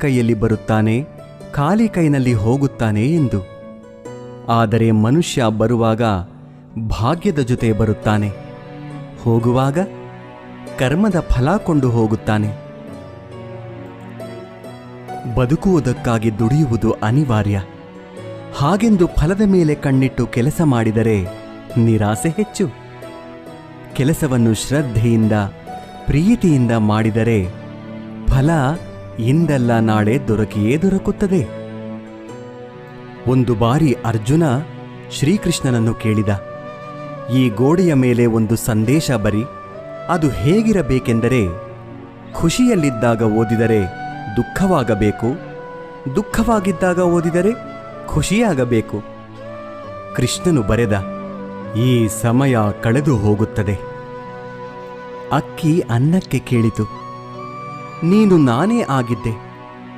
ಕೈಯಲ್ಲಿ ಬರುತ್ತಾನೆ, ಖಾಲಿ ಕೈನಲ್ಲಿ ಹೋಗುತ್ತಾನೆ ಎಂದು. ಆದರೆ ಮನುಷ್ಯ ಬರುವಾಗ ಭಾಗ್ಯದ ಜೊತೆ ಬರುತ್ತಾನೆ, ಹೋಗುವಾಗ ಕರ್ಮದ ಫಲ ಕೊಂಡು ಹೋಗುತ್ತಾನೆ. ಬದುಕುವುದಕ್ಕಾಗಿ ದುಡಿಯುವುದು ಅನಿವಾರ್ಯ. ಹಾಗೆಂದು ಫಲದ ಮೇಲೆ ಕಣ್ಣಿಟ್ಟು ಕೆಲಸ ಮಾಡಿದರೆ ನಿರಾಸೆ ಹೆಚ್ಚು. ಕೆಲಸವನ್ನು ಶ್ರದ್ಧೆಯಿಂದ, ಪ್ರೀತಿಯಿಂದ ಮಾಡಿದರೆ ಫಲ ಇಂದಲ್ಲ ನಾಳೆ ದೊರಕಿಯೇ ದೊರಕುತ್ತದೆ. ಒಂದು ಬಾರಿ ಅರ್ಜುನ ಶ್ರೀಕೃಷ್ಣನನ್ನು ಕೇಳಿದ, ಈ ಗೋಡೆಯ ಮೇಲೆ ಒಂದು ಸಂದೇಶ ಬರಿ. ಅದು ಹೇಗಿರಬೇಕೆಂದರೆ, ಖುಷಿಯಲ್ಲಿದ್ದಾಗ ಓದಿದರೆ ದುಃಖವಾಗಬೇಕು, ದುಃಖವಾಗಿದ್ದಾಗ ಓದಿದರೆ ಖುಷಿಯಾಗಬೇಕು. ಕೃಷ್ಣನು ಬರೆದ, ಈ ಸಮಯ ಕಳೆದು ಹೋಗುತ್ತದೆ. ಅಕ್ಕಿ ಅನ್ನಕ್ಕೆ ಕೇಳಿತು, ನೀನು ನಾನೇ ಆಗಿದ್ದೆ,